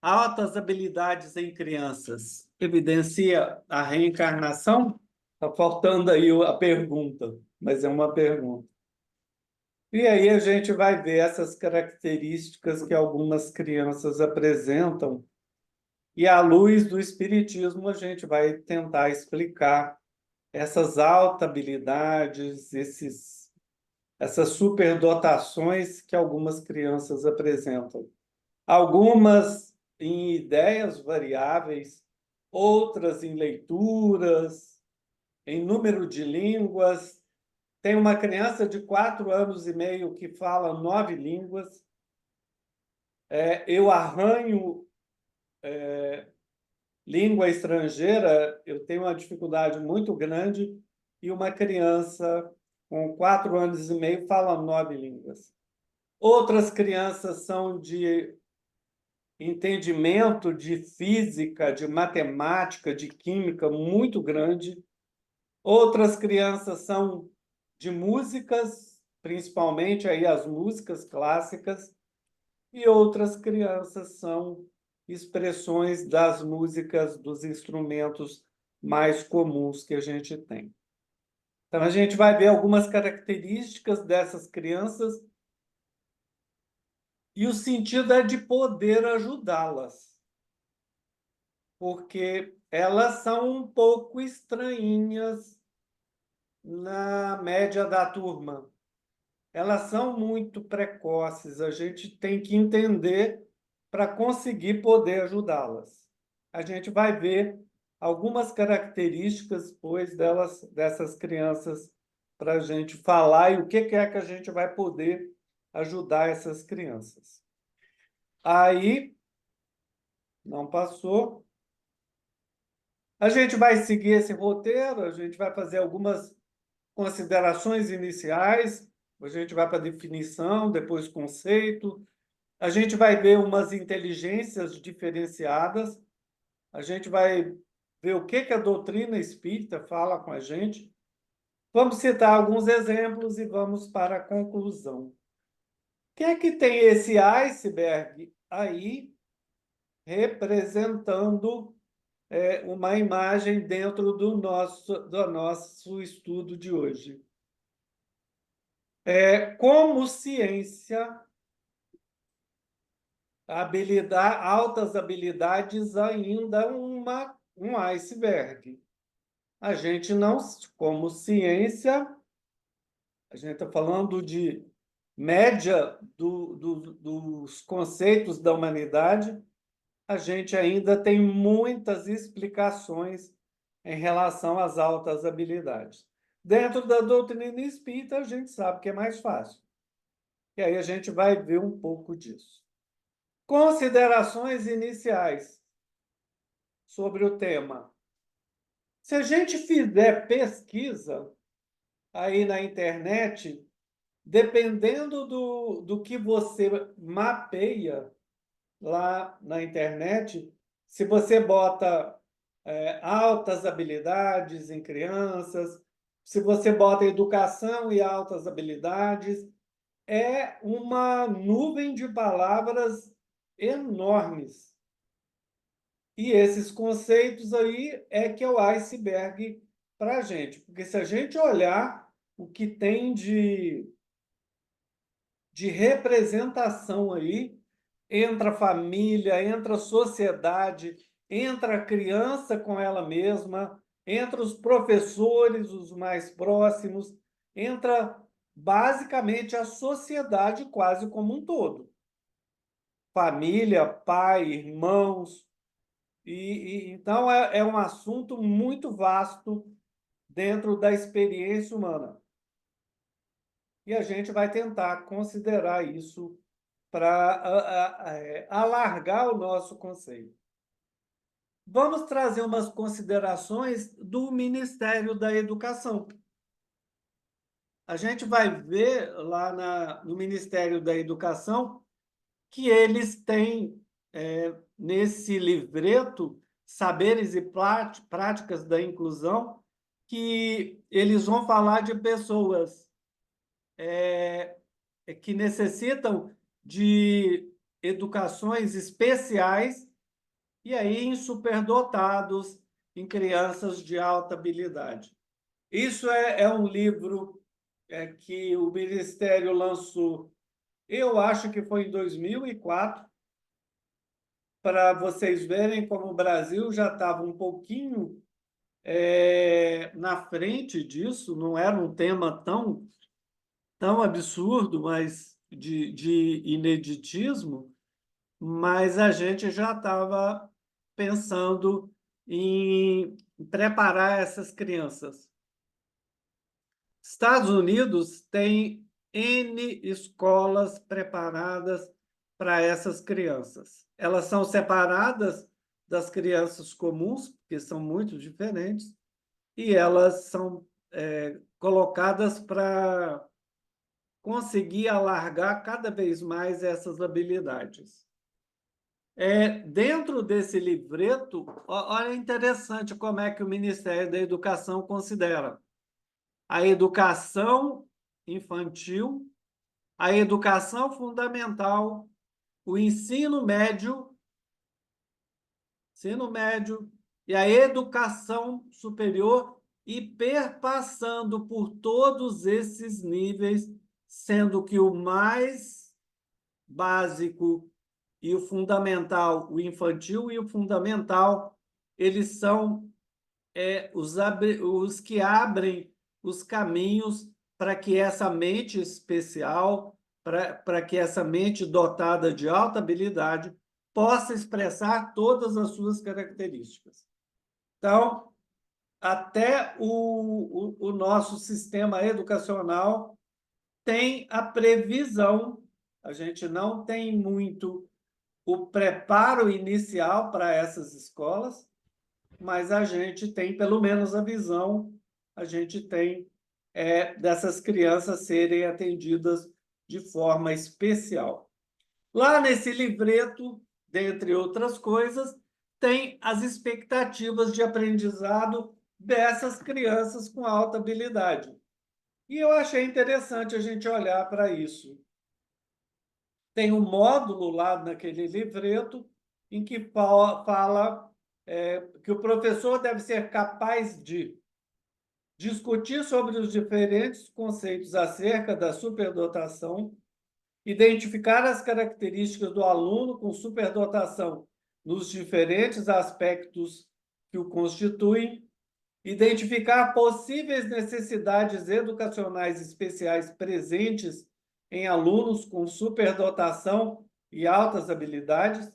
Altas habilidades em crianças evidencia a reencarnação? Está faltando aí a pergunta, mas é uma pergunta. E aí a gente vai ver essas características que algumas crianças apresentam, e à luz do espiritismo a gente vai tentar explicar essas altas habilidades, essas superdotações que algumas crianças apresentam. Algumas em ideias variáveis, outras em leituras, em número de línguas. Tem uma criança de 4 anos e meio que fala 9 línguas. Eu arranho língua estrangeira, eu tenho uma dificuldade muito grande, e uma criança com 4 anos e meio fala 9 línguas. Outras crianças são de entendimento de física, de matemática, de química muito grande. Outras crianças são de músicas, principalmente aí as músicas clássicas, e outras crianças são expressões das músicas, dos instrumentos mais comuns que a gente tem. Então, a gente vai ver algumas características dessas crianças, e o sentido é de poder ajudá-las, porque elas são um pouco estranhinhas na média da turma. Elas são muito precoces, a gente tem que entender para conseguir poder ajudá-las. A gente vai ver algumas características, pois, dessas crianças, para a gente falar e o que é que a gente vai poder ajudar essas crianças. Aí, não passou. A gente vai seguir esse roteiro, a gente vai fazer algumas considerações iniciais, a gente vai para a definição, depois conceito, a gente vai ver umas inteligências diferenciadas, a gente vai ver o que a doutrina espírita fala com a gente. Vamos citar alguns exemplos e vamos para a conclusão. O que é que tem esse iceberg aí representando uma imagem dentro do nosso estudo de hoje? Como ciência, altas habilidades ainda um iceberg. A gente não, como ciência, a gente está falando de média dos conceitos da humanidade, a gente ainda tem muitas explicações em relação às altas habilidades. Dentro da doutrina espírita, a gente sabe que é mais fácil. E aí a gente vai ver um pouco disso. Considerações iniciais sobre o tema. Se a gente fizer pesquisa aí na internet, dependendo do que você mapeia lá na internet, se você bota altas habilidades em crianças, se você bota educação e altas habilidades, é uma nuvem de palavras enormes. E esses conceitos aí é que é o iceberg para a gente. Porque se a gente olhar o que tem de representação aí, entra a família, entra a sociedade, entra a criança com ela mesma, entra os professores, os mais próximos, entra basicamente a sociedade quase como um todo. Família, pai, irmãos. Então, é um assunto muito vasto dentro da experiência humana. E a gente vai tentar considerar isso para alargar o nosso conceito. Vamos trazer umas considerações do Ministério da Educação. A gente vai ver lá no Ministério da Educação que eles têm, nesse livreto, Saberes e Práticas da Inclusão, que eles vão falar de pessoas que necessitam de educações especiais e aí em superdotados, em crianças de alta habilidade. Isso é um livro que o Ministério lançou, eu acho que foi em 2004, para vocês verem como o Brasil já estava um pouquinho na frente disso, não era um tema tão absurdo, mas de ineditismo, mas a gente já estava pensando em preparar essas crianças. Estados Unidos tem N escolas preparadas para essas crianças. Elas são separadas das crianças comuns, porque são muito diferentes, e elas são colocadas para conseguir alargar cada vez mais essas habilidades. Dentro desse livreto, olha interessante como é que o Ministério da Educação considera a educação infantil, a educação fundamental, o ensino médio e a educação superior, e perpassando por todos esses níveis, sendo que o mais básico e o fundamental, o infantil e o fundamental, eles são os que abrem os caminhos para que essa mente especial, para que essa mente dotada de alta habilidade possa expressar todas as suas características. Então, até o nosso sistema educacional tem a previsão, a gente não tem muito o preparo inicial para essas escolas, mas a gente tem pelo menos a visão, a gente tem dessas crianças serem atendidas de forma especial. Lá nesse livreto, dentre outras coisas, tem as expectativas de aprendizado dessas crianças com alta habilidade. E eu achei interessante a gente olhar para isso. Tem um módulo lá naquele livreto em que fala que o professor deve ser capaz de discutir sobre os diferentes conceitos acerca da superdotação, identificar as características do aluno com superdotação nos diferentes aspectos que o constituem, identificar possíveis necessidades educacionais especiais presentes em alunos com superdotação e altas habilidades,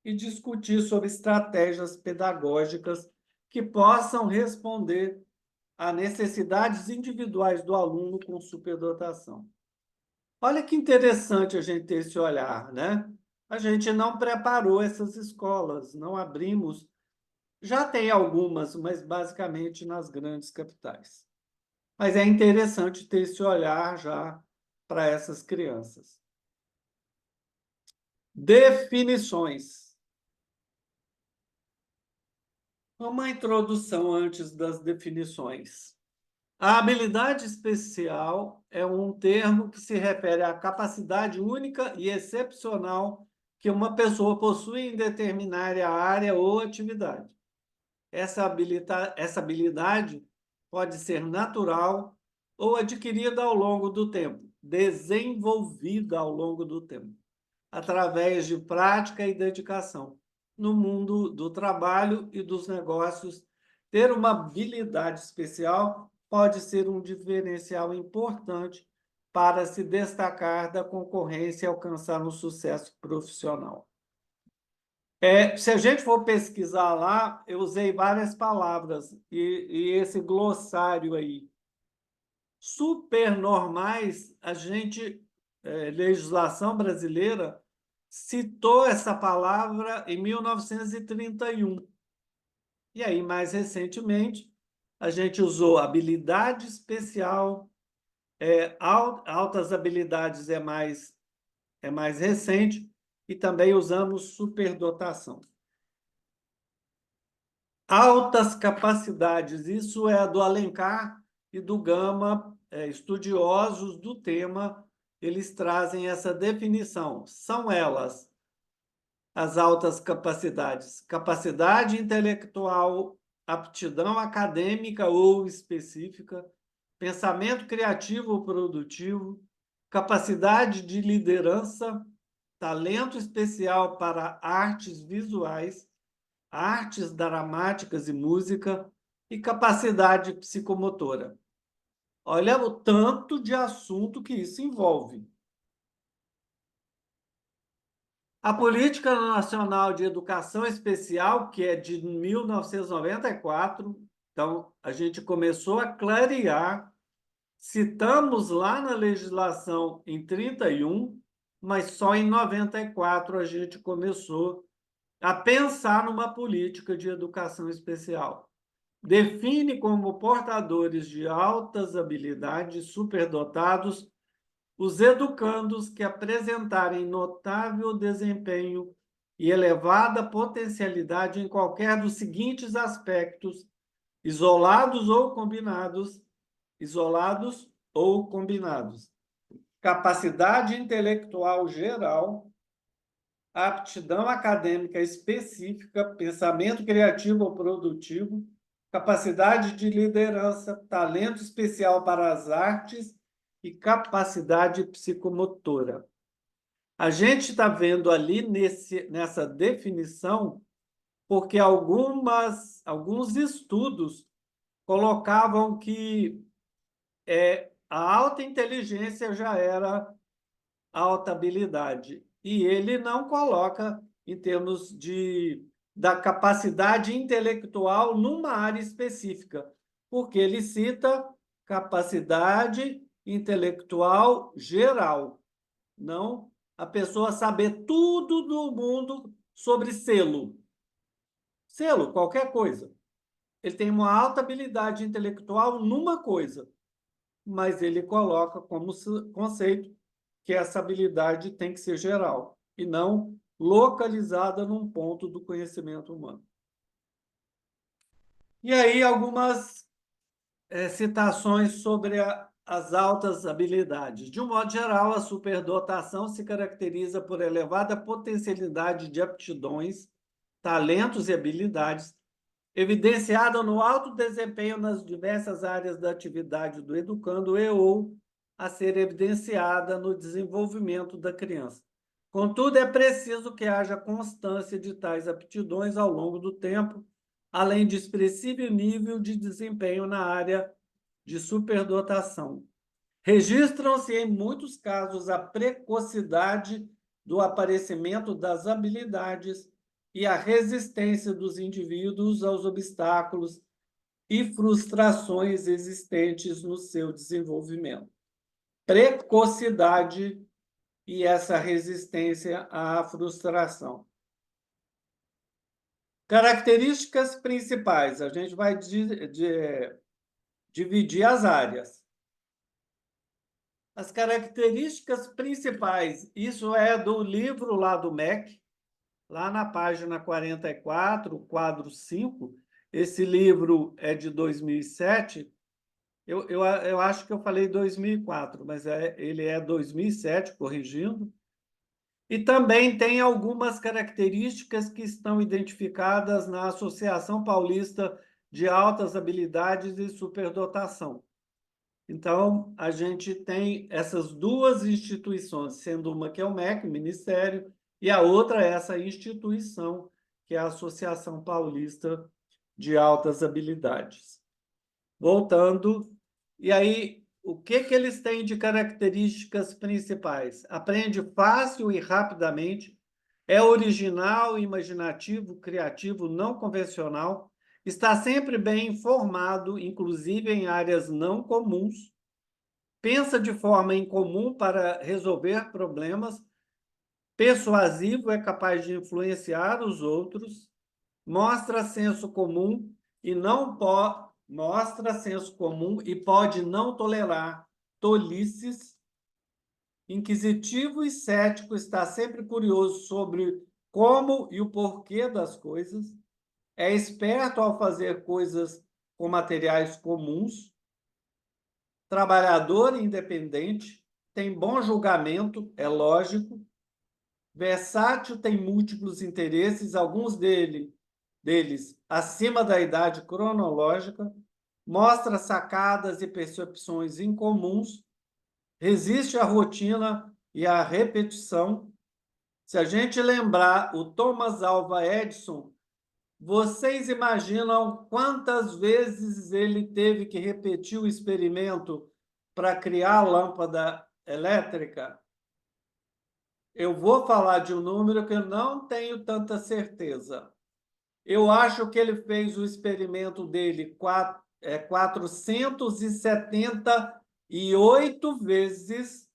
e discutir sobre estratégias pedagógicas que possam responder a necessidades individuais do aluno com superdotação. Olha que interessante a gente ter esse olhar, né? A gente não preparou essas escolas, não abrimos. Já tem algumas, mas basicamente nas grandes capitais. Mas é interessante ter esse olhar já para essas crianças. Definições. Uma introdução antes das definições. A habilidade especial é um termo que se refere à capacidade única e excepcional que uma pessoa possui em determinada área ou atividade. Essa habilidade pode ser natural ou adquirida ao longo do tempo, desenvolvida ao longo do tempo, através de prática e dedicação. No mundo do trabalho e dos negócios, ter uma habilidade especial pode ser um diferencial importante para se destacar da concorrência e alcançar um sucesso profissional. Se a gente for pesquisar lá, eu usei várias palavras, e esse glossário aí. Supernormais, legislação brasileira, citou essa palavra em 1931. E aí, mais recentemente, a gente usou habilidade especial, altas habilidades é mais recente, e também usamos superdotação. Altas capacidades, isso é do Alencar e do Gama, estudiosos do tema, eles trazem essa definição. São elas as altas capacidades: capacidade intelectual, aptidão acadêmica ou específica, pensamento criativo ou produtivo, capacidade de liderança, talento especial para artes visuais, artes dramáticas e música e capacidade psicomotora. Olha o tanto de assunto que isso envolve. A Política Nacional de Educação Especial, que é de 1994, então a gente começou a clarear, citamos lá na legislação em 31, mas só em 94 a gente começou a pensar numa política de educação especial. Define como portadores de altas habilidades, superdotados, os educandos que apresentarem notável desempenho e elevada potencialidade em qualquer dos seguintes aspectos, isolados ou combinados, capacidade intelectual geral, aptidão acadêmica específica, pensamento criativo ou produtivo, capacidade de liderança, talento especial para as artes e capacidade psicomotora. A gente está vendo ali nessa definição, porque alguns estudos colocavam que a alta inteligência já era alta habilidade, e ele não coloca em termos da capacidade intelectual numa área específica, porque ele cita capacidade intelectual geral, não a pessoa saber tudo do mundo sobre selo. Selo, qualquer coisa. Ele tem uma alta habilidade intelectual numa coisa, mas ele coloca como conceito que essa habilidade tem que ser geral e não localizada num ponto do conhecimento humano. E aí, algumas citações sobre as altas habilidades. De um modo geral, a superdotação se caracteriza por elevada potencialidade de aptidões, talentos e habilidades, evidenciada no alto desempenho nas diversas áreas da atividade do educando ou a ser evidenciada no desenvolvimento da criança. Contudo, é preciso que haja constância de tais aptidões ao longo do tempo, além de expressivo nível de desempenho na área de superdotação. Registram-se, em muitos casos, a precocidade do aparecimento das habilidades e a resistência dos indivíduos aos obstáculos e frustrações existentes no seu desenvolvimento. Precocidade e essa resistência à frustração. Características principais. A gente vai dividir as áreas. As características principais, isso é do livro lá do MEC, lá na página 44, quadro 5. Esse livro é de 2007. Eu acho que eu falei 2004, mas ele é 2007, corrigindo. E também tem algumas características que estão identificadas na Associação Paulista de Altas Habilidades e Superdotação. Então, a gente tem essas duas instituições, sendo uma que é o MEC, o Ministério, e a outra é essa instituição, que é a Associação Paulista de Altas Habilidades. Voltando, e aí, o que eles têm de características principais? Aprende fácil e rapidamente, é original, imaginativo, criativo, não convencional, está sempre bem informado, inclusive em áreas não comuns, pensa de forma incomum para resolver problemas, persuasivo, é capaz de influenciar os outros, mostra senso comum e pode não tolerar tolices, inquisitivo e cético, está sempre curioso sobre como e o porquê das coisas, é esperto ao fazer coisas com materiais comuns, trabalhador e independente, tem bom julgamento, é lógico, versátil, tem múltiplos interesses, alguns deles acima da idade cronológica, mostra sacadas e percepções incomuns, resiste à rotina e à repetição. Se a gente lembrar o Thomas Alva Edison, vocês imaginam quantas vezes ele teve que repetir o experimento para criar a lâmpada elétrica? Eu vou falar de um número que eu não tenho tanta certeza. Eu acho que ele fez o experimento dele 478 vezes,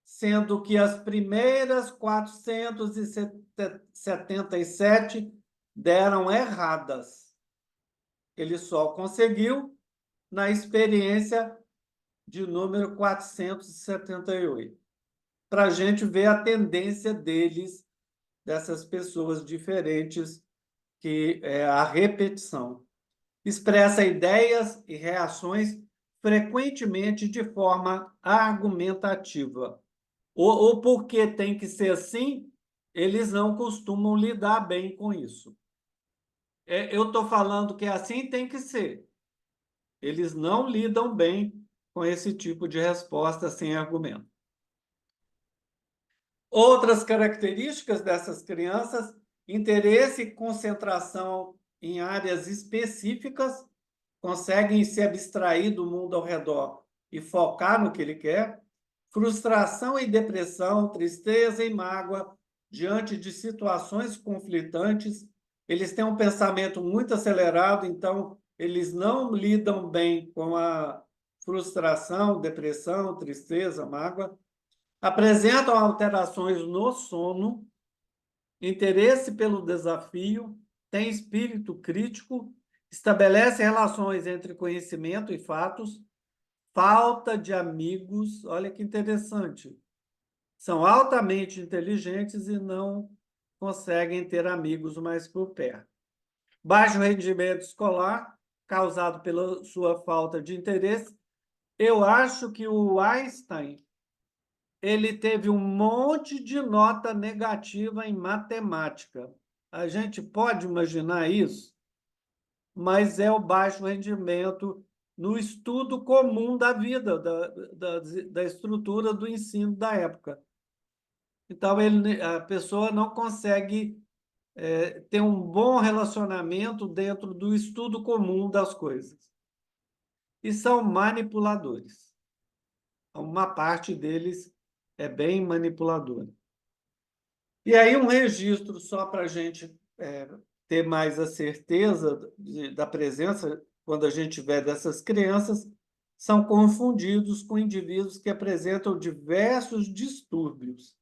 sendo que as primeiras 477 deram erradas. Ele só conseguiu na experiência de número 478, para a gente ver a tendência dessas pessoas diferentes, que é a repetição. Expressa ideias e reações frequentemente de forma argumentativa. O porquê tem que ser assim, eles não costumam lidar bem com isso. Eu estou falando que assim tem que ser. Eles não lidam bem com esse tipo de resposta sem argumento. Outras características dessas crianças: interesse e concentração em áreas específicas, conseguem se abstrair do mundo ao redor e focar no que ele quer. Frustração e depressão, tristeza e mágoa diante de situações conflitantes. Eles têm um pensamento muito acelerado, então eles não lidam bem com a frustração, depressão, tristeza, mágoa. Apresentam alterações no sono, interesse pelo desafio, têm espírito crítico, estabelece relações entre conhecimento e fatos, falta de amigos. Olha que interessante. São altamente inteligentes e não conseguem ter amigos mais por perto. Baixo rendimento escolar, causado pela sua falta de interesse. Eu acho que o Einstein ele teve um monte de nota negativa em matemática. A gente pode imaginar isso, mas é o baixo rendimento no estudo comum da vida, da estrutura do ensino da época. Então, a pessoa não consegue ter um bom relacionamento dentro do estudo comum das coisas. E são manipuladores. Uma parte deles é bem manipuladora. E aí, um registro, só para a gente ter mais a certeza da presença, quando a gente tiver dessas crianças, são confundidos com indivíduos que apresentam diversos distúrbios.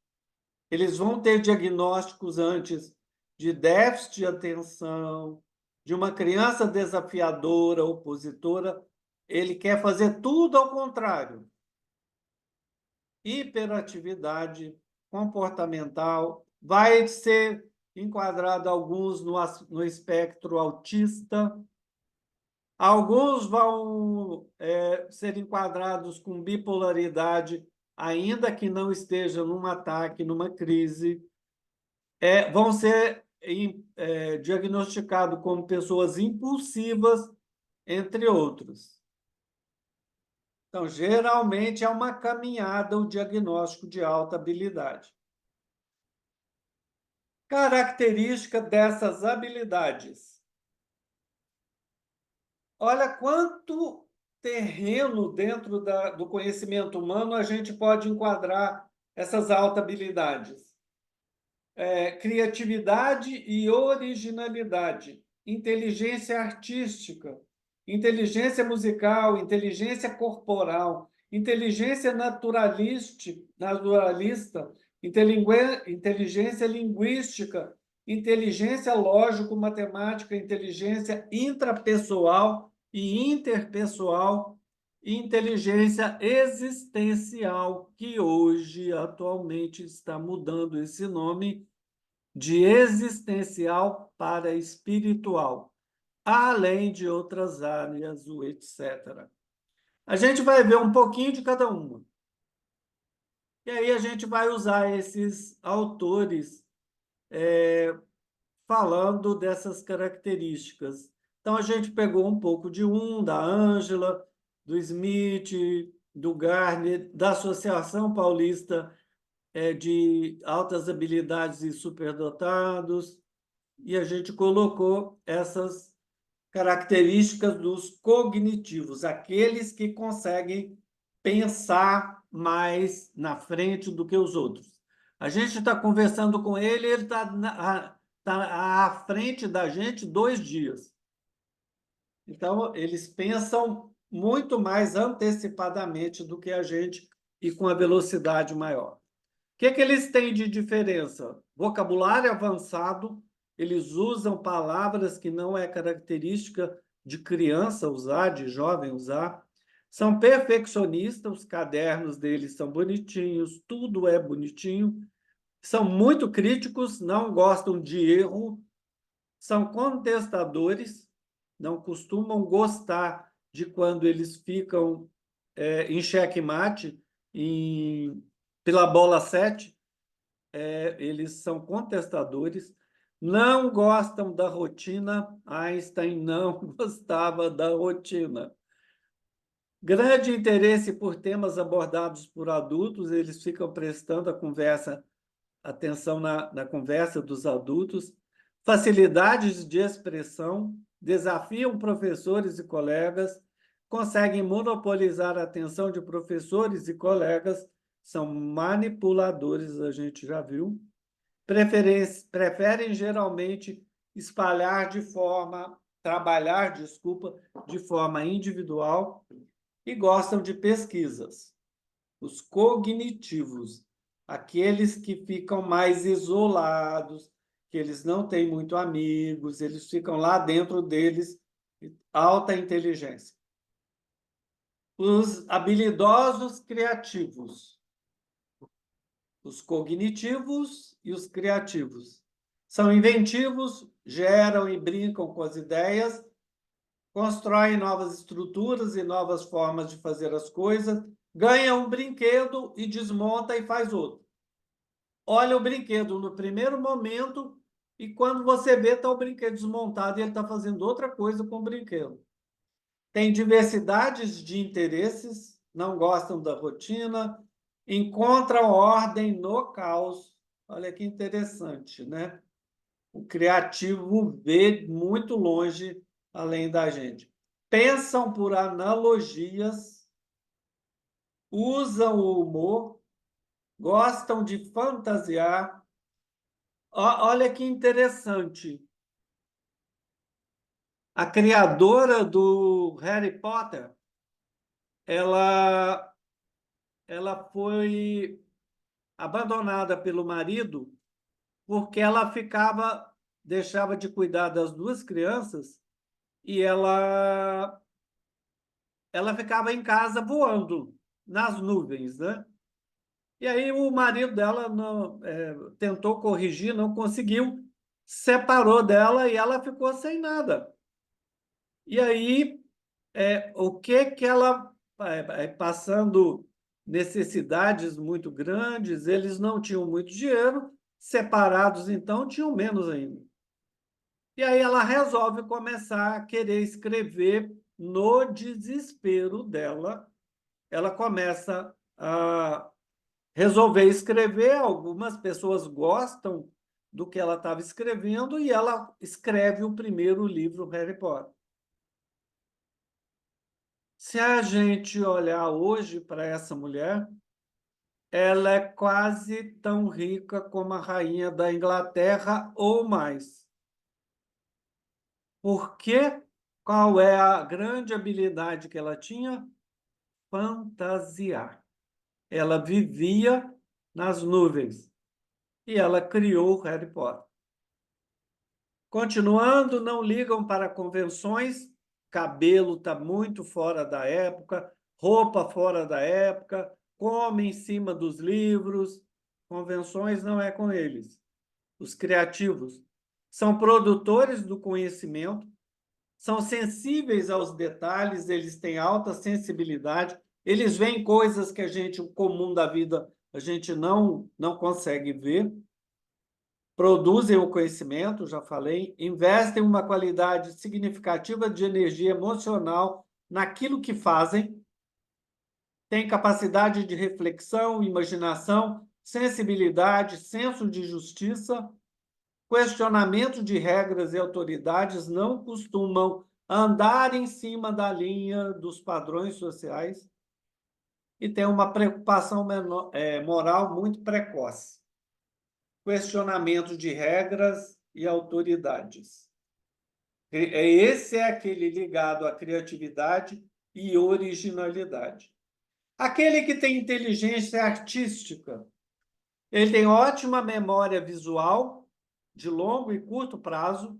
Eles vão ter diagnósticos antes de déficit de atenção, de uma criança desafiadora, opositora. Ele quer fazer tudo ao contrário. Hiperatividade comportamental, vai ser enquadrado alguns no espectro autista, alguns vão ser enquadrados com bipolaridade, ainda que não estejam num ataque, numa crise, vão ser diagnosticados como pessoas impulsivas, entre outros. Então, geralmente é uma caminhada o diagnóstico de alta habilidade. Característica dessas habilidades. Olha quanto terreno dentro do conhecimento humano a gente pode enquadrar essas altas habilidades. Criatividade e originalidade, inteligência artística, inteligência musical, inteligência corporal, inteligência naturalista, inteligência linguística, inteligência lógico-matemática, inteligência intrapessoal e interpessoal, inteligência existencial, que hoje, atualmente, está mudando esse nome de existencial para espiritual, além de outras áreas, etc. A gente vai ver um pouquinho de cada uma. E aí a gente vai usar esses autores falando dessas características. Então, a gente pegou um pouco de da Ângela, do Smith, do Gardner, da Associação Paulista de Altas Habilidades e Superdotados, e a gente colocou essas características dos cognitivos, aqueles que conseguem pensar mais na frente do que os outros. A gente está conversando com ele, ele tá à frente da gente 2 dias. Então, eles pensam muito mais antecipadamente do que a gente e com a velocidade maior. O que eles têm de diferença? Vocabulário avançado, eles usam palavras que não é característica de criança usar, de jovem usar. São perfeccionistas, os cadernos deles são bonitinhos, tudo é bonitinho. São muito críticos, não gostam de erro, são contestadores, não costumam gostar de quando eles ficam em xeque-mate, pela bola 7. Eles são contestadores, não gostam da rotina. Einstein não gostava da rotina. Grande interesse por temas abordados por adultos, eles ficam prestando atenção na conversa dos adultos. Facilidades de expressão, desafiam professores e colegas, conseguem monopolizar a atenção de professores e colegas, são manipuladores, a gente já viu. Preferem geralmente trabalhar, de forma individual e gostam de pesquisas. Os cognitivos, aqueles que ficam mais isolados, que eles não têm muito amigos, eles ficam lá dentro deles, alta inteligência. Os habilidosos criativos, os cognitivos e os criativos. São inventivos, geram e brincam com as ideias, constroem novas estruturas e novas formas de fazer as coisas, ganha um brinquedo e desmonta e faz outro. Olha o brinquedo no primeiro momento e quando você vê, está o brinquedo desmontado e ele está fazendo outra coisa com o brinquedo. Tem diversidades de interesses, não gostam da rotina, encontram ordem no caos. Olha que interessante, né? O criativo vê muito longe além da gente. Pensam por analogias, usam o humor, gostam de fantasiar. Olha que interessante. A criadora do Harry Potter, ela foi abandonada pelo marido porque ela deixava de cuidar das 2 crianças e ela ficava em casa voando nas nuvens, né? E aí o marido dela tentou corrigir, não conseguiu, separou dela e ela ficou sem nada. E aí, o que ela, passando necessidades muito grandes, eles não tinham muito dinheiro, separados então tinham menos ainda. E aí ela resolve começar a querer escrever no desespero dela. Ela começa a resolver escrever, algumas pessoas gostam do que ela estava escrevendo e ela escreve o primeiro livro, Harry Potter. Se a gente olhar hoje para essa mulher, ela é quase tão rica como a rainha da Inglaterra ou mais. Por quê? Qual é a grande habilidade que ela tinha? Fantasiar. Ela vivia nas nuvens e ela criou Harry Potter. Continuando, não ligam para convenções, cabelo está muito fora da época, roupa fora da época, come em cima dos livros, convenções não é com eles. Os criativos são produtores do conhecimento, são sensíveis aos detalhes, eles têm alta sensibilidade, eles veem coisas que a gente, o comum da vida, a gente não consegue ver. Produzem o conhecimento, já falei, investem uma qualidade significativa de energia emocional naquilo que fazem, têm capacidade de reflexão, imaginação, sensibilidade, senso de justiça, questionamento de regras e autoridades, não costumam andar em cima da linha dos padrões sociais e têm uma preocupação moral muito precoce. Questionamento de regras e autoridades. Esse é aquele ligado à criatividade e originalidade. Aquele que tem inteligência artística, ele tem ótima memória visual, de longo e curto prazo,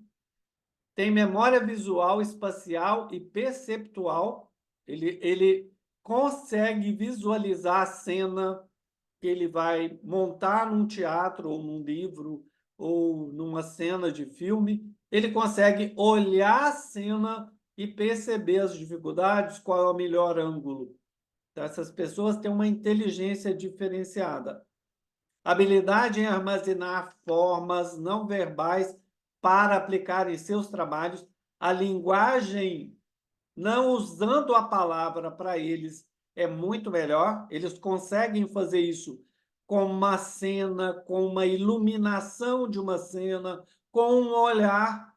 tem memória visual, espacial e perceptual, ele consegue visualizar a cena que ele vai montar num teatro ou num livro ou numa cena de filme, ele consegue olhar a cena e perceber as dificuldades, qual é o melhor ângulo. Então, essas pessoas têm uma inteligência diferenciada. Habilidade em armazenar formas não verbais para aplicar em seus trabalhos. A linguagem, não usando a palavra para eles, é muito melhor. Eles conseguem fazer isso com uma cena, com uma iluminação de uma cena, com um olhar.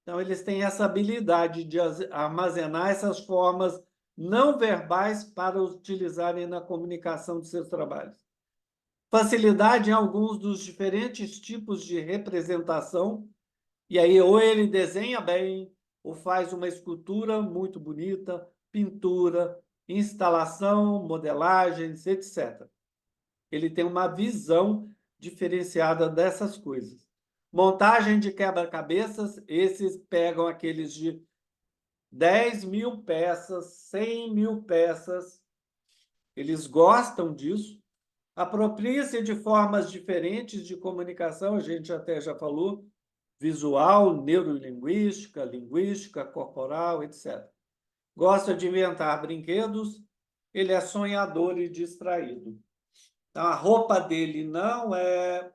Então, eles têm essa habilidade de armazenar essas formas não verbais para utilizarem na comunicação de seus trabalhos. Facilidade em alguns dos diferentes tipos de representação, e aí ou ele desenha bem, ou faz uma escultura muito bonita, pintura, instalação, modelagens, etc. Ele tem uma visão diferenciada dessas coisas. Montagem de quebra-cabeças, esses pegam aqueles de 10.000 peças, 100.000 peças, eles gostam disso. Apropria-se de formas diferentes de comunicação, a gente até já falou, visual, neurolinguística, linguística, corporal, etc. Gosta de inventar brinquedos, ele é sonhador e distraído. Então, a roupa dele não é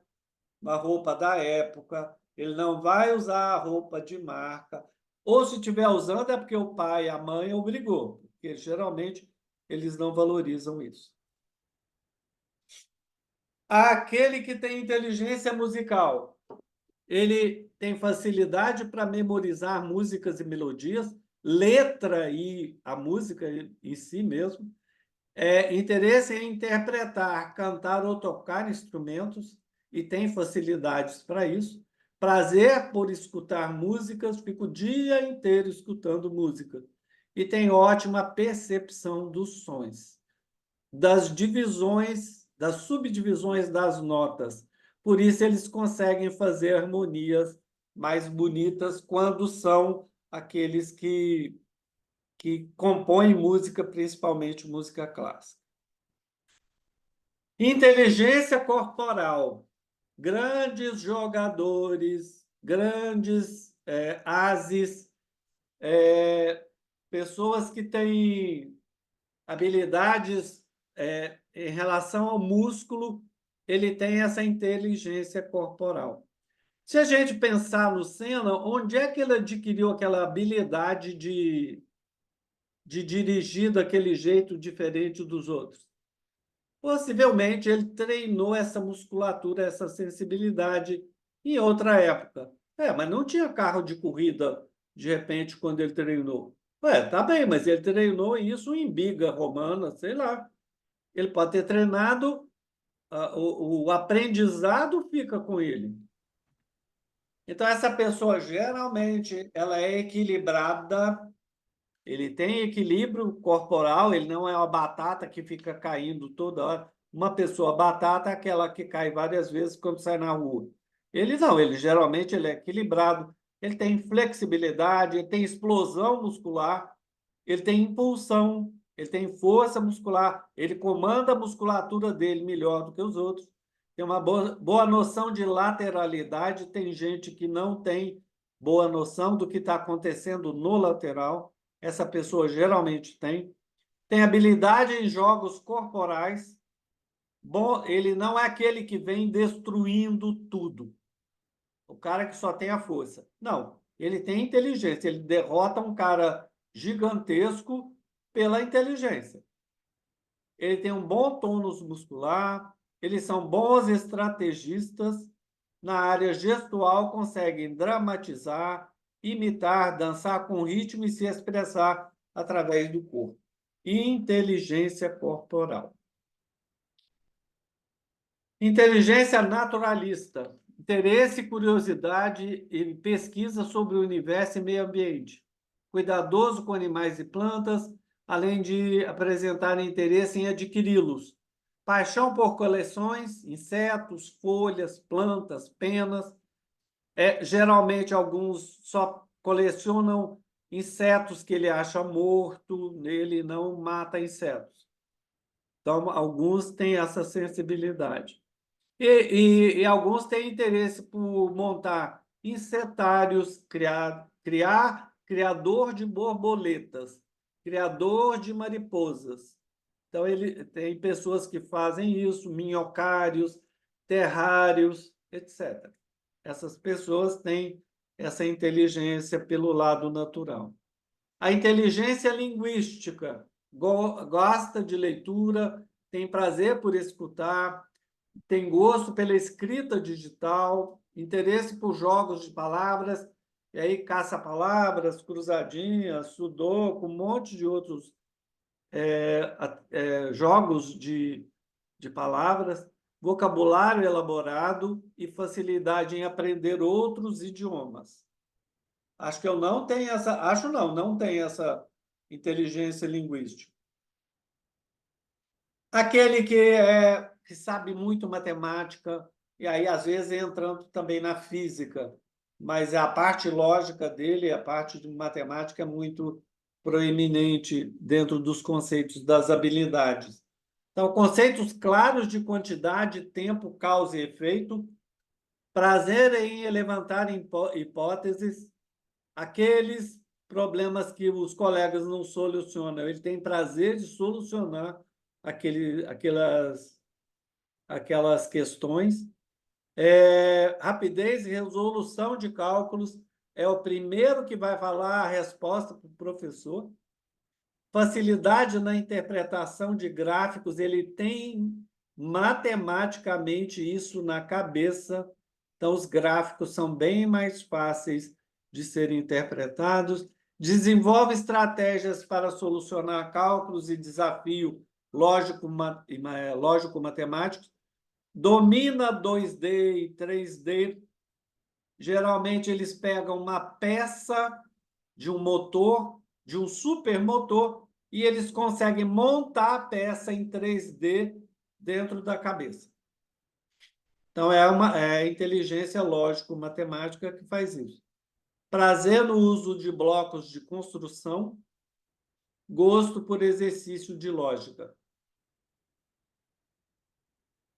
uma roupa da época, ele não vai usar a roupa de marca, ou se estiver usando é porque o pai e a mãe obrigou, porque geralmente eles não valorizam isso. Aquele que tem inteligência musical, ele tem facilidade para memorizar músicas e melodias, letra e a música em si mesmo, interesse em interpretar, cantar ou tocar instrumentos, e tem facilidades para isso. Prazer por escutar músicas, fica o dia inteiro escutando música. E tem ótima percepção dos sons, das divisões, das subdivisões das notas. Por isso, eles conseguem fazer harmonias mais bonitas quando são aqueles que compõem música, principalmente música clássica. Inteligência corporal. Grandes jogadores, grandes ases, pessoas que têm habilidades em relação ao músculo, ele tem essa inteligência corporal. Se a gente pensar no Senna, onde é que ele adquiriu aquela habilidade de dirigir daquele jeito diferente dos outros? Possivelmente ele treinou essa musculatura, essa sensibilidade em outra época. Mas não tinha carro de corrida, de repente, quando ele treinou. Tá bem, mas ele treinou isso em biga romana, sei lá. Ele pode ter treinado, o aprendizado fica com ele. Então, essa pessoa, geralmente, ela é equilibrada, ele tem equilíbrio corporal, ele não é uma batata que fica caindo toda hora. Uma pessoa batata é aquela que cai várias vezes quando sai na rua. Ele não, ele geralmente ele é equilibrado, ele tem flexibilidade, ele tem explosão muscular, ele tem impulsão, ele tem força muscular, ele comanda a musculatura dele melhor do que os outros, tem uma boa noção de lateralidade, tem gente que não tem boa noção do que está acontecendo no lateral, essa pessoa geralmente tem habilidade em jogos corporais, Bom, ele não é aquele que vem destruindo tudo. O cara que só tem a força. Não, ele tem inteligência. Ele derrota um cara gigantesco pela inteligência. Ele tem um bom tônus muscular, eles são bons estrategistas, na área gestual conseguem dramatizar, imitar, dançar com ritmo e se expressar através do corpo. Inteligência corporal. Inteligência naturalista. Interesse, curiosidade e pesquisa sobre o universo e meio ambiente. Cuidadoso com animais e plantas, além de apresentar interesse em adquiri-los. Paixão por coleções, insetos, folhas, plantas, penas. Geralmente, alguns só colecionam insetos que ele acha morto, ele não mata insetos. Então, alguns têm essa sensibilidade. E alguns têm interesse por montar insetários, criador de borboletas, criador de mariposas. Então, ele tem pessoas que fazem isso, minhocários, terrários, etc. Essas pessoas têm essa inteligência pelo lado natural. A inteligência linguística gosta de leitura, tem prazer por escutar, tem gosto pela escrita digital, interesse por jogos de palavras, e aí caça-palavras, cruzadinhas, sudoku, um monte de outros jogos de palavras, vocabulário elaborado e facilidade em aprender outros idiomas. Acho que eu não tenho essa, acho não tenho essa inteligência linguística. Aquele que sabe muito matemática, e aí, às vezes, entrando também na física, mas a parte lógica dele, a parte de matemática, é muito proeminente dentro dos conceitos das habilidades. Então, conceitos claros de quantidade, tempo, causa e efeito, prazer em levantar hipóteses, aqueles problemas que os colegas não solucionam, ele tem prazer de solucionar aquelas questões. Rapidez e resolução de cálculos, é o primeiro que vai falar a resposta para o professor. Facilidade na interpretação de gráficos, ele tem matematicamente isso na cabeça, então os gráficos são bem mais fáceis de serem interpretados. Desenvolve estratégias para solucionar cálculos e desafio lógico-matemáticos. Domina 2D e 3D. Geralmente, eles pegam uma peça de um motor, de um supermotor, e eles conseguem montar a peça em 3D dentro da cabeça. Então, é a inteligência lógico-matemática que faz isso. Prazer no uso de blocos de construção, gosto por exercício de lógica.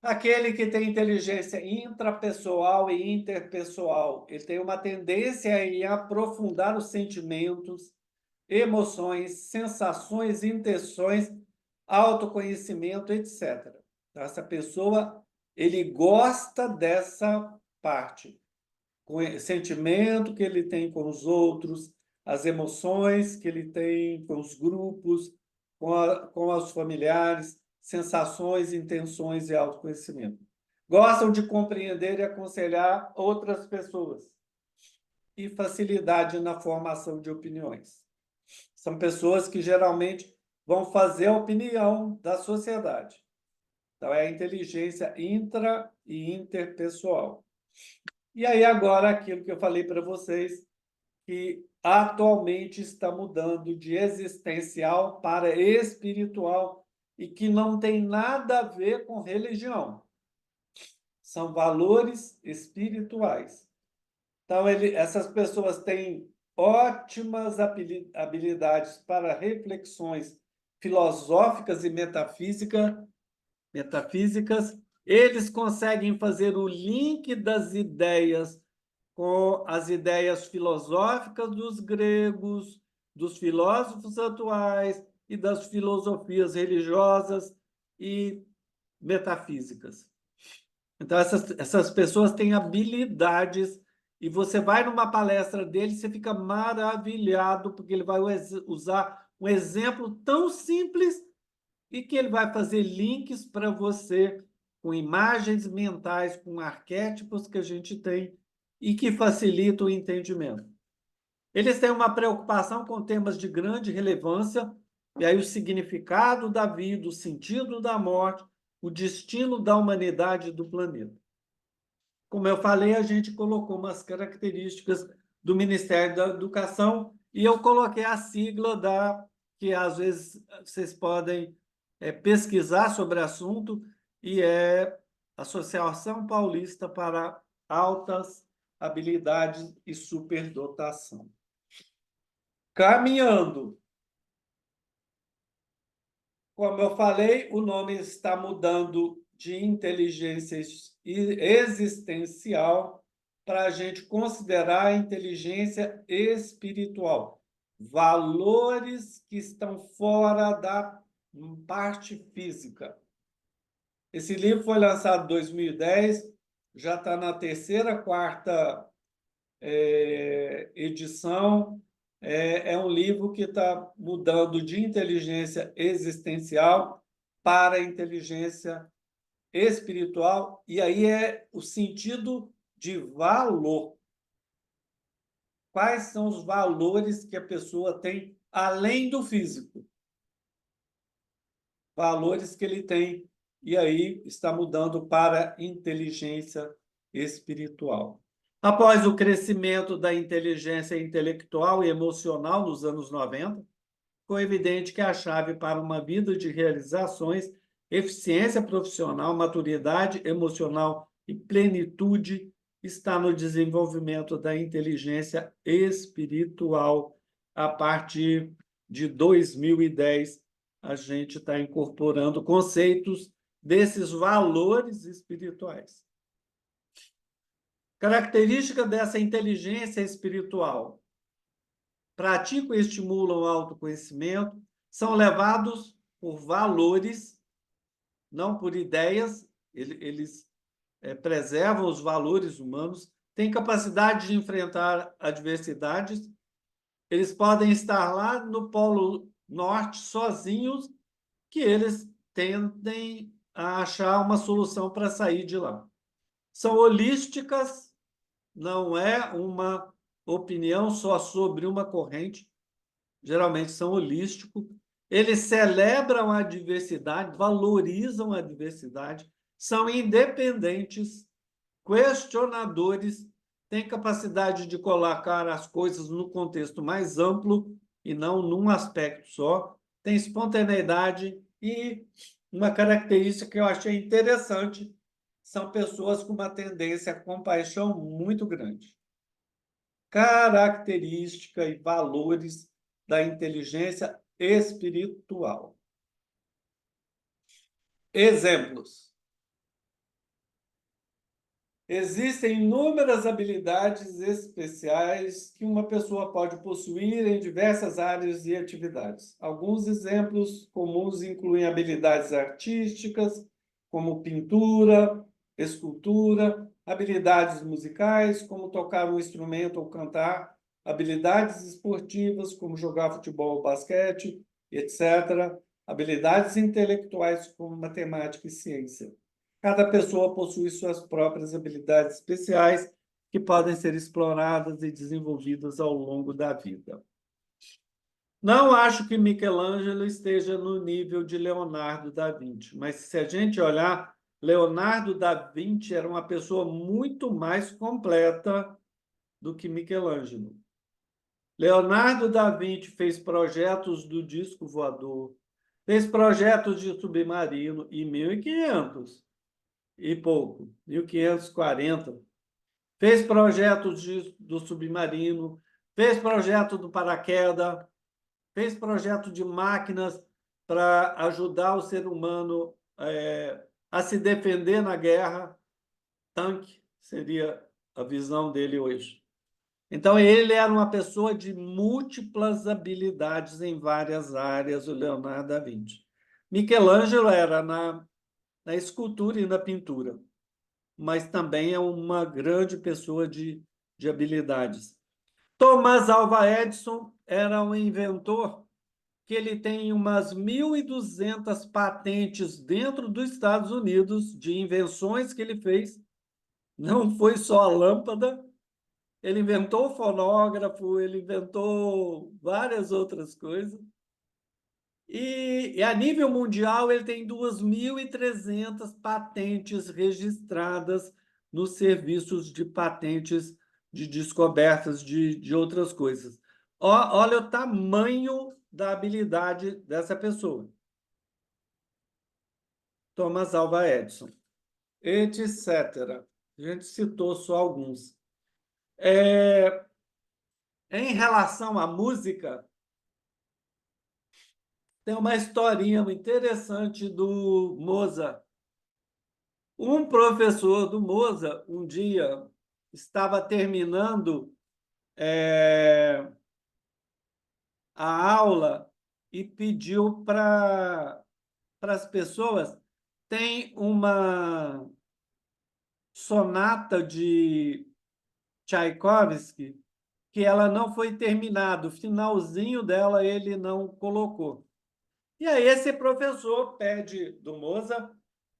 Aquele que tem inteligência intrapessoal e interpessoal, ele tem uma tendência em aprofundar os sentimentos, emoções, sensações, intenções, autoconhecimento, etc. Então, essa pessoa, ele gosta dessa parte, com o sentimento que ele tem com os outros, as emoções que ele tem com os grupos, com os familiares, sensações, intenções e autoconhecimento. Gostam de compreender e aconselhar outras pessoas e facilidade na formação de opiniões. São pessoas que geralmente vão fazer a opinião da sociedade. Então, é a inteligência intra e interpessoal. E aí, agora, aquilo que eu falei para vocês, que atualmente está mudando de existencial para espiritual e que não tem nada a ver com religião. São valores espirituais. Então, essas pessoas têm ótimas habilidades para reflexões filosóficas e metafísicas. Eles conseguem fazer o link das ideias com as ideias filosóficas dos gregos, dos filósofos atuais e das filosofias religiosas, e metafísicas. Então, essas pessoas têm habilidades, e você vai numa palestra dele, você fica maravilhado, porque ele vai usar um exemplo tão simples e que ele vai fazer links para você com imagens mentais, com arquétipos que a gente tem e que facilita o entendimento. Eles têm uma preocupação com temas de grande relevância, e aí o significado da vida, o sentido da morte, o destino da humanidade e do planeta. Como eu falei, a gente colocou umas características do Ministério da Educação e eu coloquei a sigla que às vezes vocês podem pesquisar sobre o assunto, e é Associação Paulista para Altas Habilidades e Superdotação. Caminhando. Como eu falei, o nome está mudando de inteligência existencial para a gente considerar a inteligência espiritual. Valores que estão fora da parte física. Esse livro foi lançado em 2010, já está na terceira, quarta edição. É um livro que está mudando de inteligência existencial para inteligência espiritual, e aí é o sentido de valor. Quais são os valores que a pessoa tem além do físico? Valores que ele tem, e aí está mudando para inteligência espiritual. Após o crescimento da inteligência intelectual e emocional nos anos 90, ficou evidente que a chave para uma vida de realizações, eficiência profissional, maturidade emocional e plenitude está no desenvolvimento da inteligência espiritual. A partir de 2010, a gente está incorporando conceitos desses valores espirituais. Característica dessa inteligência espiritual: praticam e estimulam o autoconhecimento, são levados por valores, não por ideias, eles preservam os valores humanos, têm capacidade de enfrentar adversidades, eles podem estar lá no Polo Norte sozinhos, que eles tendem a achar uma solução para sair de lá. São holísticas, não é uma opinião só sobre uma corrente, geralmente são holísticos. Eles celebram a diversidade, valorizam a diversidade, são independentes, questionadores, têm capacidade de colocar as coisas no contexto mais amplo e não num aspecto só, têm espontaneidade, e uma característica que eu achei interessante: são pessoas com uma tendência à compaixão muito grande. Característica e valores da inteligência espiritual. Exemplos. Existem inúmeras habilidades especiais que uma pessoa pode possuir em diversas áreas e atividades. Alguns exemplos comuns incluem habilidades artísticas, como pintura, escultura, habilidades musicais, como tocar um instrumento ou cantar, habilidades esportivas, como jogar futebol ou basquete, etc., habilidades intelectuais, como matemática e ciência. Cada pessoa possui suas próprias habilidades especiais que podem ser exploradas e desenvolvidas ao longo da vida. Não acho que Michelangelo esteja no nível de Leonardo da Vinci, mas se a gente olhar, Leonardo da Vinci era uma pessoa muito mais completa do que Michelangelo. Leonardo da Vinci fez projetos do disco voador, fez projetos de submarino em 1500 e pouco, 1540. Fez projetos do submarino, fez projeto do paraquedas, fez projeto de máquinas para ajudar o ser humano a se defender na guerra. Tanque seria a visão dele hoje. Então, ele era uma pessoa de múltiplas habilidades em várias áreas, o Leonardo da Vinci. Michelangelo era na escultura e na pintura, mas também é uma grande pessoa de habilidades. Thomas Alva Edison era um inventor que ele tem umas 1.200 patentes dentro dos Estados Unidos de invenções que ele fez. Não foi só a lâmpada, ele inventou o fonógrafo, ele inventou várias outras coisas. E a nível mundial, ele tem 2.300 patentes registradas nos serviços de patentes de descobertas de outras coisas. Olha o tamanho da habilidade dessa pessoa. Thomas Alva Edison, etc. A gente citou só alguns. Em relação à música, tem uma historinha muito interessante do Mozart. Um professor do Mozart, um dia, estava terminando a aula e pediu para as pessoas, tem uma sonata de Tchaikovsky que ela não foi terminada, o finalzinho dela ele não colocou. E aí esse professor pede, do Mozart,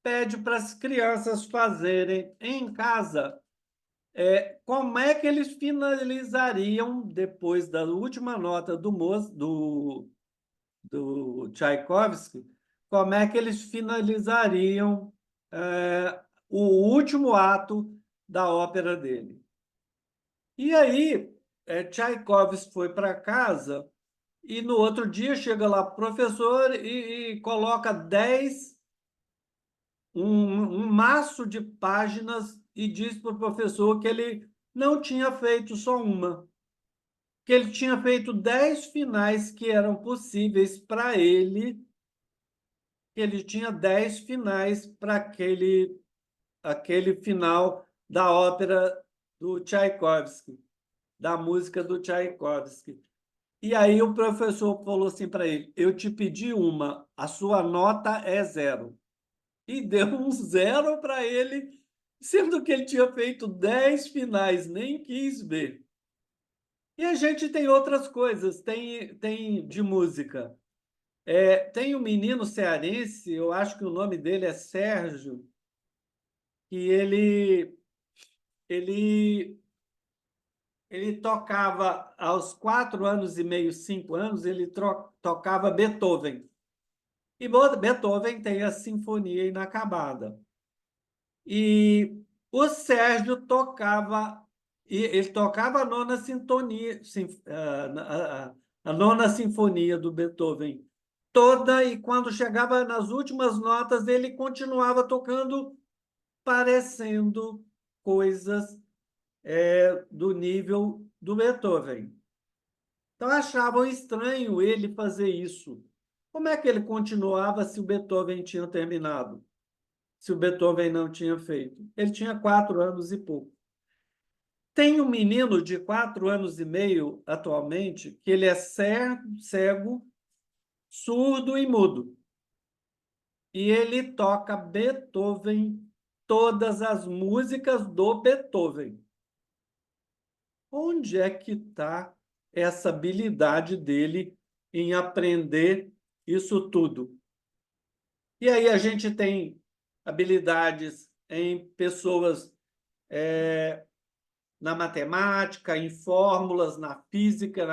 pede para as crianças fazerem em casa como é que eles finalizariam, depois da última nota do Tchaikovsky, como é que eles finalizariam o último ato da ópera dele. E aí, Tchaikovsky foi para casa e no outro dia chega lá o professor e coloca um maço de páginas e diz para o professor que ele não tinha feito só uma, que ele tinha feito 10 finais que eram possíveis para ele, que ele tinha 10 finais para aquele final da ópera do Tchaikovsky, da música do Tchaikovsky. E aí o professor falou assim para ele: eu te pedi uma, a sua nota é 0. E deu um 0 para ele, sendo que ele tinha feito 10 finais, nem quis ver. E a gente tem outras coisas, tem de música. Tem um menino cearense, eu acho que o nome dele é Sérgio, que ele, ele tocava aos 4 anos e meio, 5 anos, ele tocava Beethoven. E Beethoven tem a Sinfonia Inacabada. E o Sérgio tocava, ele tocava a nona sintonia, a nona sinfonia do Beethoven toda, e quando chegava nas últimas notas, ele continuava tocando, parecendo coisas do nível do Beethoven. Então, achavam estranho ele fazer isso. Como é que ele continuava se o Beethoven tinha terminado? Se o Beethoven não tinha feito? Ele tinha 4 anos e pouco. Tem um menino de 4 anos e meio, atualmente, que ele é cego, surdo e mudo. E ele toca Beethoven, todas as músicas do Beethoven. Onde é que está essa habilidade dele em aprender isso tudo? E aí a gente tem habilidades em pessoas na matemática, em fórmulas, na física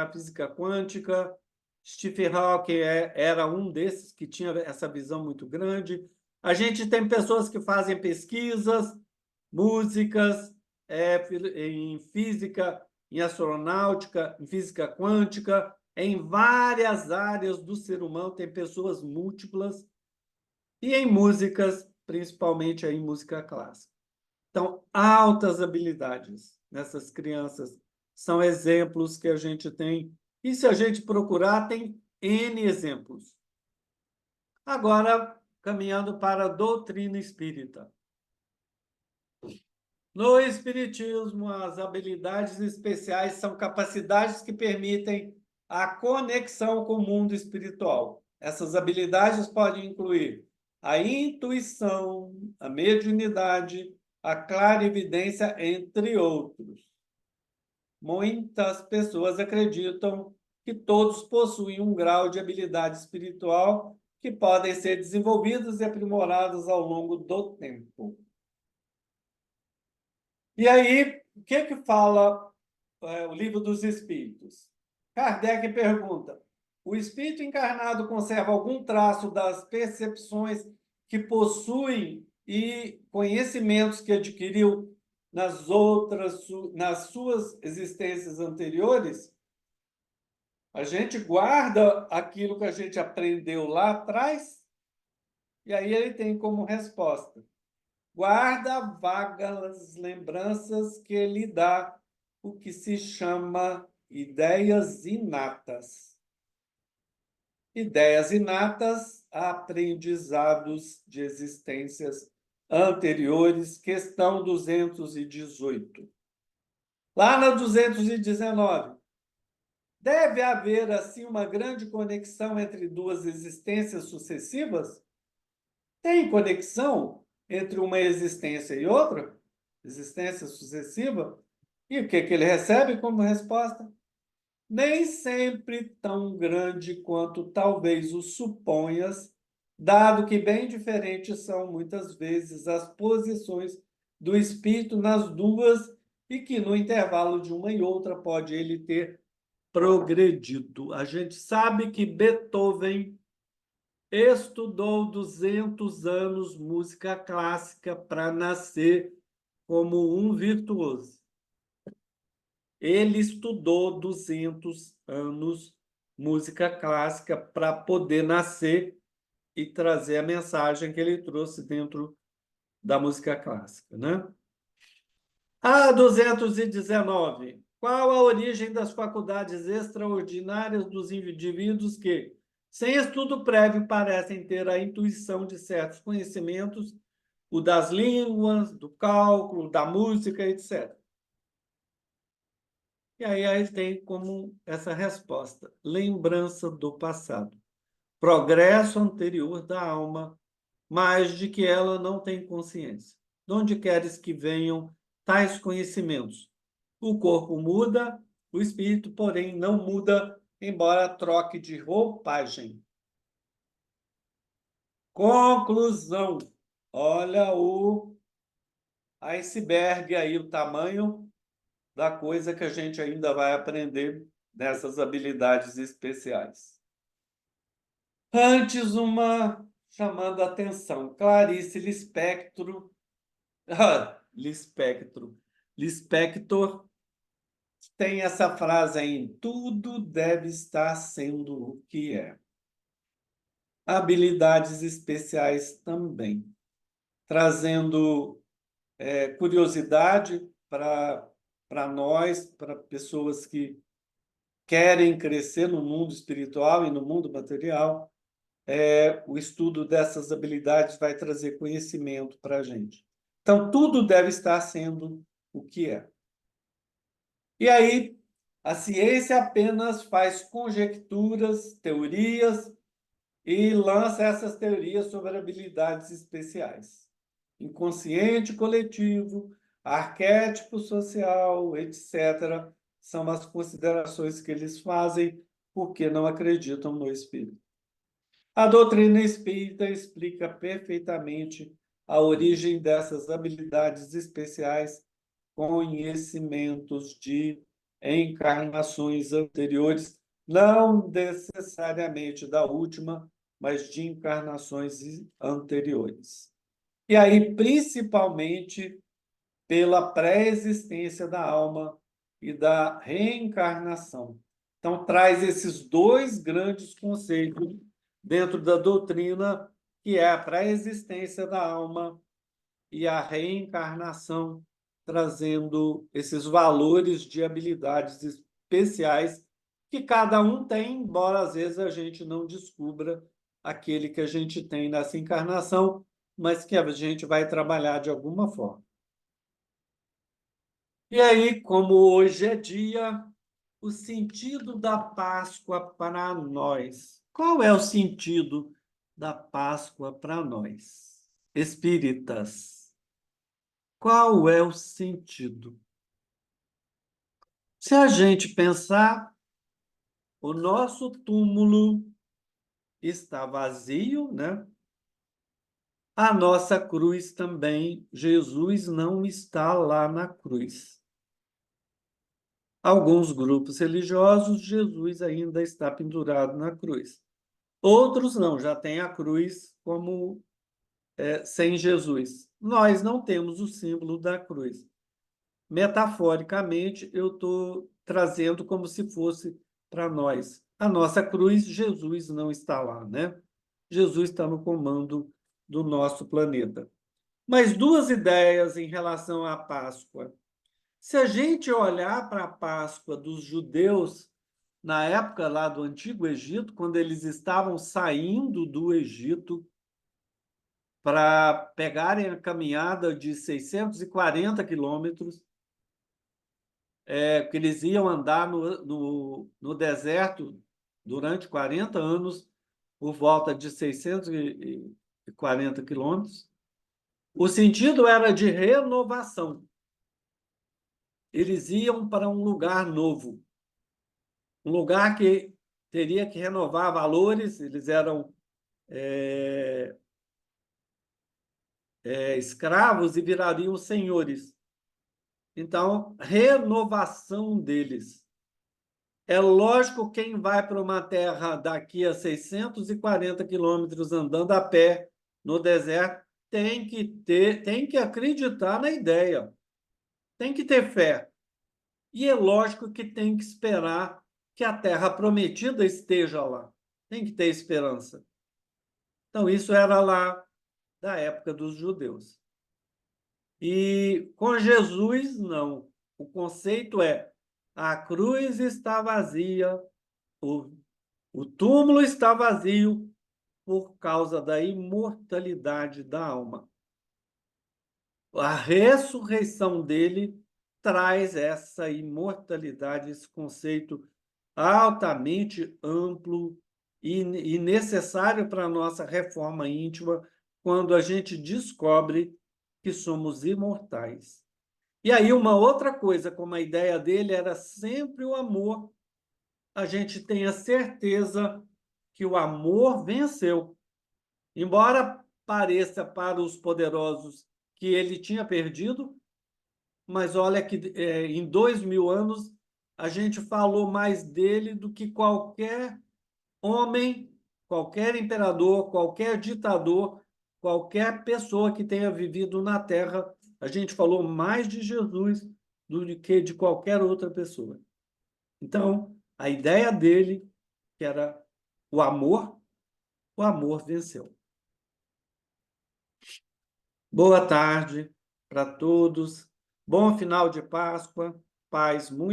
quântica. Stephen Hawking era um desses que tinha essa visão muito grande. A gente tem pessoas que fazem pesquisas, músicas, em física, em astronáutica, em física quântica, em várias áreas do ser humano, tem pessoas múltiplas, e em músicas, principalmente em música clássica. Então, altas habilidades nessas crianças são exemplos que a gente tem, e se a gente procurar, tem N exemplos. Agora, caminhando para a doutrina espírita. No Espiritismo, as habilidades especiais são capacidades que permitem a conexão com o mundo espiritual. Essas habilidades podem incluir a intuição, a mediunidade, a clarividência, entre outros. Muitas pessoas acreditam que todos possuem um grau de habilidade espiritual que podem ser desenvolvidos e aprimorados ao longo do tempo. E aí, o que fala o Livro dos Espíritos? Kardec pergunta: o espírito encarnado conserva algum traço das percepções que possui e conhecimentos que adquiriu nas suas existências anteriores? A gente guarda aquilo que a gente aprendeu lá atrás? E aí ele tem como resposta: guarda vagas lembranças que lhe dá o que se chama ideias inatas. Ideias inatas, aprendizados de existências anteriores, questão 218. Lá na 219, deve haver, assim, uma grande conexão entre duas existências sucessivas? Tem conexão entre uma existência e outra? Existência sucessiva? E o que ele recebe como resposta? Nem sempre tão grande quanto talvez o suponhas, dado que bem diferentes são muitas vezes as posições do espírito nas duas e que no intervalo de uma e outra pode ele ter progredido. A gente sabe que Beethoven estudou 200 anos música clássica para nascer como um virtuoso. Ele estudou 200 anos música clássica para poder nascer e trazer a mensagem que ele trouxe dentro da música clássica, né? A 219. Qual a origem das faculdades extraordinárias dos indivíduos que, sem estudo prévio, parecem ter a intuição de certos conhecimentos, o das línguas, do cálculo, da música, etc. E aí a gente tem como essa resposta: lembrança do passado, progresso anterior da alma, mas de que ela não tem consciência. De onde queres que venham tais conhecimentos? O corpo muda, o espírito, porém, não muda, embora troque de roupagem. Conclusão. Olha o iceberg aí, o tamanho da coisa que a gente ainda vai aprender dessas habilidades especiais. Antes, uma chamando a atenção. Clarice Lispector, Lispector tem essa frase aí: tudo deve estar sendo o que é. Habilidades especiais também, trazendo curiosidade para nós, para pessoas que querem crescer no mundo espiritual e no mundo material. O estudo dessas habilidades vai trazer conhecimento para a gente. Então, tudo deve estar sendo o que é. E aí, a ciência apenas faz conjecturas, teorias, e lança essas teorias sobre habilidades especiais. Inconsciente coletivo, arquétipo social, etc., são as considerações que eles fazem porque não acreditam no espírito. A doutrina espírita explica perfeitamente a origem dessas habilidades especiais, conhecimentos de encarnações anteriores, não necessariamente da última, mas de encarnações anteriores. E aí, principalmente, pela pré-existência da alma e da reencarnação. Então, traz esses dois grandes conceitos dentro da doutrina, que é a pré-existência da alma e a reencarnação, trazendo esses valores de habilidades especiais que cada um tem, embora às vezes a gente não descubra aquele que a gente tem nessa encarnação, mas que a gente vai trabalhar de alguma forma. E aí, como hoje é dia, o sentido da Páscoa para nós. Qual é o sentido da Páscoa para nós, espíritas? Qual é o sentido? Se a gente pensar, o nosso túmulo está vazio, né? A nossa cruz também, Jesus não está lá na cruz. Alguns grupos religiosos, Jesus ainda está pendurado na cruz. Outros não, já tem a cruz como sem Jesus. Nós não temos o símbolo da cruz. Metaforicamente, eu estou trazendo como se fosse para nós. A nossa cruz, Jesus não está lá, né? Jesus está no comando do nosso planeta. Mas duas ideias em relação à Páscoa. Se a gente olhar para a Páscoa dos judeus na época lá do Antigo Egito, quando eles estavam saindo do Egito para pegarem a caminhada de 640 quilômetros, porque eles iam andar no deserto durante 40 anos, por volta de 640 quilômetros. O sentido era de renovação. Eles iam para um lugar novo, um lugar que teria que renovar valores, eles eram escravos e virariam senhores. Então, renovação deles. É lógico, quem vai para uma terra daqui a 640 quilômetros andando a pé no deserto tem que acreditar na ideia, tem que ter fé. E é lógico que tem que esperar que a terra prometida esteja lá. Tem que ter esperança. Então, isso era lá da época dos judeus. E com Jesus, não. O conceito é: a cruz está vazia, o, o túmulo está vazio por causa da imortalidade da alma. A ressurreição dele traz essa imortalidade, esse conceito altamente amplo e necessário para a nossa reforma íntima, quando a gente descobre que somos imortais. E aí, uma outra coisa, como a ideia dele era sempre o amor, a gente tem a certeza que o amor venceu. Embora pareça para os poderosos que ele tinha perdido, mas olha que em 2000 anos a gente falou mais dele do que qualquer homem, qualquer imperador, qualquer ditador, qualquer pessoa que tenha vivido na Terra. A gente falou mais de Jesus do que de qualquer outra pessoa. Então, a ideia dele, que era o amor venceu. Boa tarde para todos. Bom final de Páscoa. Paz, muito